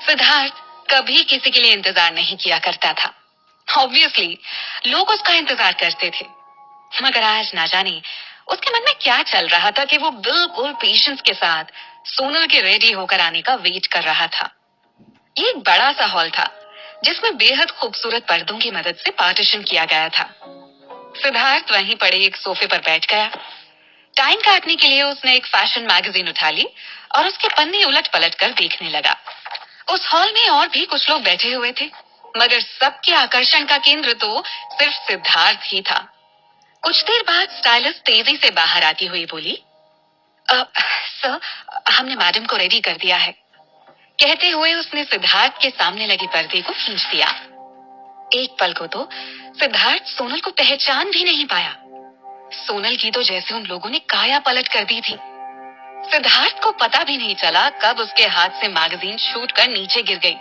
सिद्धार्थ कभी किसी के लिए इंतजार नहीं किया करता था। ऑब्वियसली लोग उसका इंतजार करते थे, मगर आज ना जाने उसके मन में क्या चल रहा था कि वो बिल्कुल पेशेंस के साथ सोनल के रेडी होकर आने का वेट कर रहा था। ये एक बड़ा सा हॉल था जिसमें बेहद खूबसूरत पर्दों की मदद से पार्टीशन किया गया था। सिद्धार्थ वहीं पड़े एक सोफे पर बैठ गया। टाइम काटने के लिए उसने एक फैशन मैगजीन उठा ली और उसके पन्ने उलट पलट कर देखने लगा। उस हॉल में और भी कुछ लोग बैठे हुए थे, मगर सबके आकर्षण का केंद्र तो सिर्फ सिद्धार्थ ही था। कुछ देर बाद स्टाइलिस्ट तेजी से बाहर आती हुई बोली, सर, हमने मैडम को रेडी कर दिया है। कहते हुए उसने सिद्धार्थ के सामने लगे पर्दे को खींच दिया। एक पल को तो सिद्धार्थ सोनल को पहचान भी नहीं पाया। सोनल की तो जैसे उन लोगों ने काया पलट कर दी थी। सिद्धार्थ को पता भी नहीं चला कब उसके हाथ से मैगजीन छूट कर नीचे गिर गई।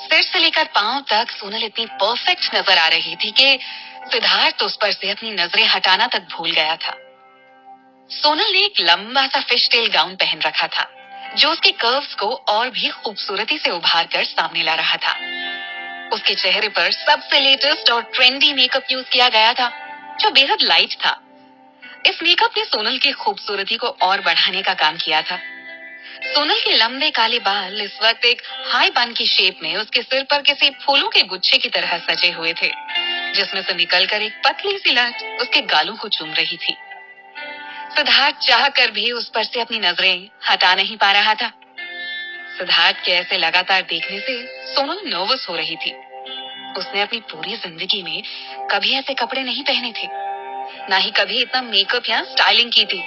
सिर से लेकर पांव तक सोनल इतनी परफेक्ट नजर आ रही थी कि सिद्धार्थ उस पर से अपनी नजरें हटाना तक भूल गया था। सोनल ने एक लंबा सा फिश टेल गाउन पहन रखा था, जो उसके कर्व्स को और भी खूबसूरती से उभार कर सामने ला रहा था। उसके चेहरे पर सबसे लेटेस्ट और ट्रेंडी मेकअप यूज किया गया था, जो बेहद लाइट था। इस मेकअप ने सोनल की खूबसूरती को और बढ़ाने का काम किया था। सोनल के लंबे काले बाल इस वक्त एक हाई बन की शेप में उसके सिर पर किसी फूलों के गुच्छे की तरह सजे हुए थे, जिसमें से निकलकर एक पतली सी लट उसके गालों को चूम रही थी। सिद्धार्थ चाहकर भी उस पर से अपनी नजरें हटा नहीं पा रहा था। सिद्धार्थ के ऐसे लगातार देखने से सोनल नर्वस हो रही थी। उसने अपनी पूरी जिंदगी में कभी ऐसे कपड़े नहीं पहने थे, ना ही कभी इतना मेकअप या स्टाइलिंग की थी।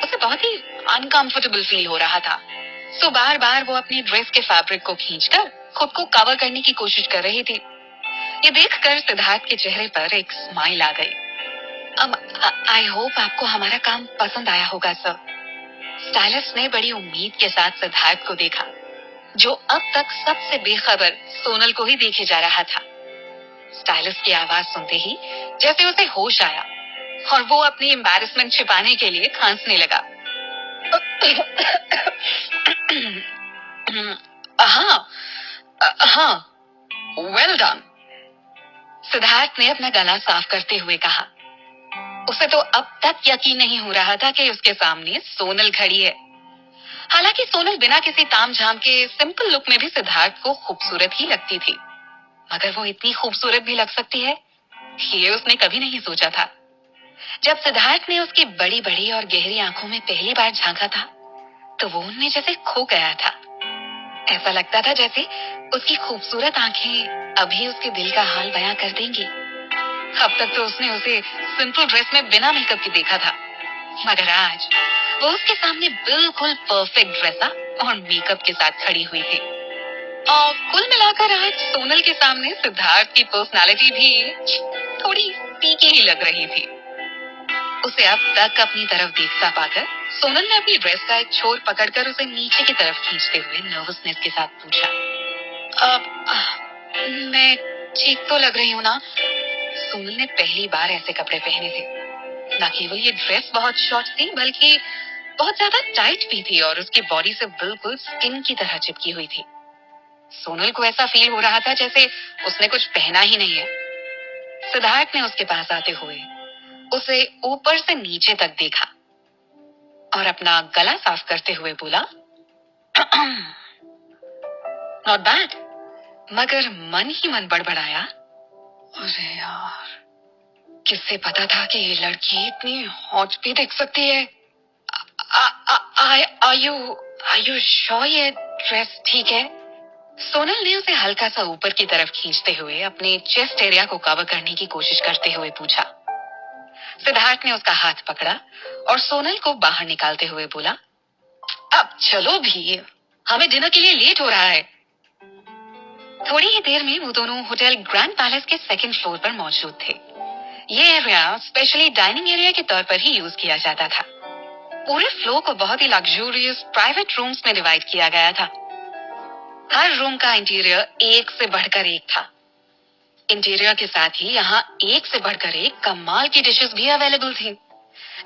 उसे बहुत ही अनकंफर्टेबल फील हो रहा था। सो बार बार वो अपनी ड्रेस के फैब्रिक को खींचकर खुद को कवर करने की कोशिश कर रही थी। ये देखकर सिद्धार्थ के चेहरे पर एक स्माइल आ गई। आई होप आपको हमारा काम पसंद आया होगा सर। स्टाइलिस्ट ने बड़ी उम्मीद के साथ सिद्धार्थ को देखा, जो अब तक सबसे बेखबर सोनल को ही देखे जा रहा था। स्टाइलिस्ट की आवाज सुनते ही जैसे उसे होश आया और वो अपनी एम्बैरेसमेंट छिपाने के लिए खांसने लगा। हाँ, हाँ, वेल डन। सिद्धार्थ ने अपना गला साफ करते हुए कहा। उसे तो अब तक यकीन नहीं हो रहा था कि उसके सामने सोनल खड़ी है। हालांकि सोनल बिना किसी तामझाम के सिंपल लुक में भी सिद्धार्थ को खूबसूरत ही लगती थी, मगर वो इतनी खूबसूरत भी लग सकती है, ये उसने कभी नहीं सोचा था। जब सिद्धार्थ ने उसकी बड़ी बड़ी और गहरी आंखों में पहली बार झांका था, तो वो उनमें जैसे खो गया था। ऐसा लगता था जैसे उसकी खूबसूरत आंखें अभी उसके दिल का हाल बयां कर देंगी। अब तक तो उसने उसे सिंपल ड्रेस में बिना मेकअप के देखा था, मगर आज वो उसके सामने बिल्कुल परफेक्ट ड्रेसा और मेकअप के साथ खड़ी हुई थी। और कुल मिलाकर आज सोनल के सामने सिद्धार्थ की पर्सनालिटी भी थोड़ी फीकी ही लग रही थी। उसे अब तक अपनी तरफ देखता पाकर सोनल ने अपनी ड्रेस का एक छोर पकड़कर उसे नीचे की तरफ खींचते हुए नर्वसनेस के साथ पूछा, मैं ठीक तो लग रही हूँ ना? सोनल ने पहली बार ऐसे कपड़े पहने थे। न केवल ये ड्रेस बहुत शॉर्ट थी, बल्कि बहुत ज्यादा टाइट भी थी और उसकी बॉडी से बिल्कुल स्किन की तरह चिपकी हुई थी। सोनल को ऐसा फील हो रहा था जैसे उसने कुछ पहना ही नहीं है। सिद्धार्थ ने उसके पास आते हुए उसे ऊपर से नीचे तक देखा और अपना गला साफ करते हुए बोला, नॉट बैड। मगर मन ही मन बड़बड़ाया, अरे यार, किससे पता था कि ये लड़की इतनी हॉट भी दिख सकती है? आर यू श्योर ये ड्रेस ठीक है? सोनल ने उसे हल्का सा ऊपर की तरफ खींचते हुए अपने चेस्ट एरिया को कवर करने की कोशिश करते हुए पूछा। सिद्धार्थ ने उसका हाथ पकड़ा और सोनल को बाहर निकालते हुए बोला, अब चलो भी, हमें डिनर के लिए लेट हो रहा है। थोड़ी ही देर में वो दोनों होटल ग्रैंड पैलेस के सेकंड फ्लोर पर मौजूद थे। ये एरिया स्पेशली डाइनिंग एरिया के तौर पर ही यूज किया जाता था। पूरे फ्लोर को बहुत ही लग्जूरियस प्राइवेट रूम्स में डिवाइड किया गया था। हर रूम का इंटीरियर एक से बढ़कर एक था। इंटीरियर के साथ ही यहाँ एक से बढ़कर एक कमाल की डिशेस भी अवेलेबल थी,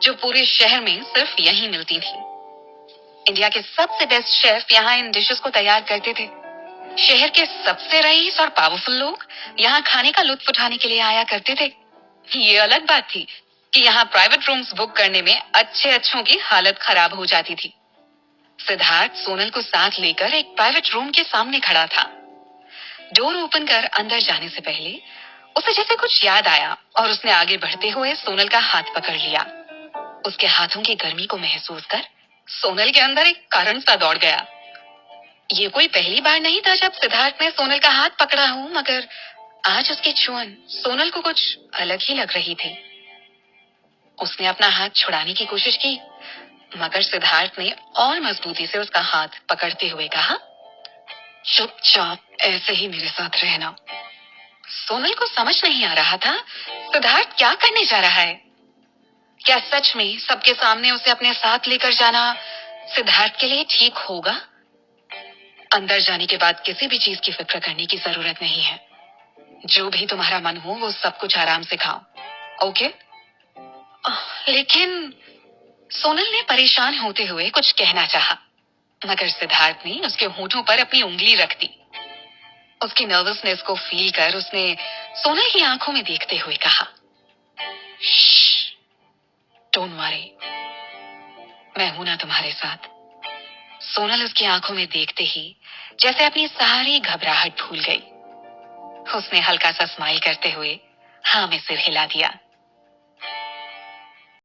जो पूरे शहर में सिर्फ यहीं मिलती थी। इंडिया के सबसे बेस्ट शेफ यहाँ इन डिशेस को तैयार करते थे। शहर के सबसे रईस और पावरफुल लोग यहाँ खाने का लुत्फ उठाने के लिए आया करते थे। ये अलग बात थी कि यहाँ प्राइवेट रूम्स बुक करने में अच्छे अच्छों की हालत खराब हो जाती थी। सिद्धार्थ सोनल को साथ लेकर एक प्राइवेट रूम के सामने खड़ा था। डोर ओपन कर अंदर जाने से पहले उसे जैसे कुछ याद आया और उसने आगे बढ़ते हुए सोनल का हाथ पकड़ लिया। उसके हाथों की गर्मी को महसूस कर सोनल के अंदर एक करंट सा दौड़ गया। ये कोई पहली बार नहीं था जब सिद्धार्थ ने सोनल का हाथ पकड़ा हो, मगर आज उसकी चुअन सोनल को कुछ अलग ही लग रही थी। उसने अपना हाथ छुड़ाने की कोशिश की, मगर सिद्धार्थ ने और मजबूती से उसका हाथ पकड़ते हुए कहा, चुपचाप ऐसे ही मेरे साथ रहना। सोनल को समझ नहीं आ रहा था सिद्धार्थ क्या करने जा रहा है। क्या सच में सबके सामने उसे अपने साथ लेकर जाना सिद्धार्थ के लिए ठीक होगा? अंदर जाने के बाद किसी भी चीज की फिक्र करने की जरूरत नहीं है। जो भी तुम्हारा मन हो वो सब कुछ आराम से खाओ, ओके? लेकिन सोनल ने परेशान होते हुए कुछ कहना चाहा, मगर सिद्धार्थ ने उसके होठों पर अपनी उंगली रख दी। उसकी नर्वसनेस को फील कर उसने सोनल की आंखों में देखते हुए कहा, डोंट वरी, मैं हूं ना तुम्हारे साथ। सोनल उसकी आंखों में देखते ही जैसे अपनी सारी घबराहट भूल गई। उसने हल्का सा स्माइल करते हुए हाँ में सिर हिला दिया।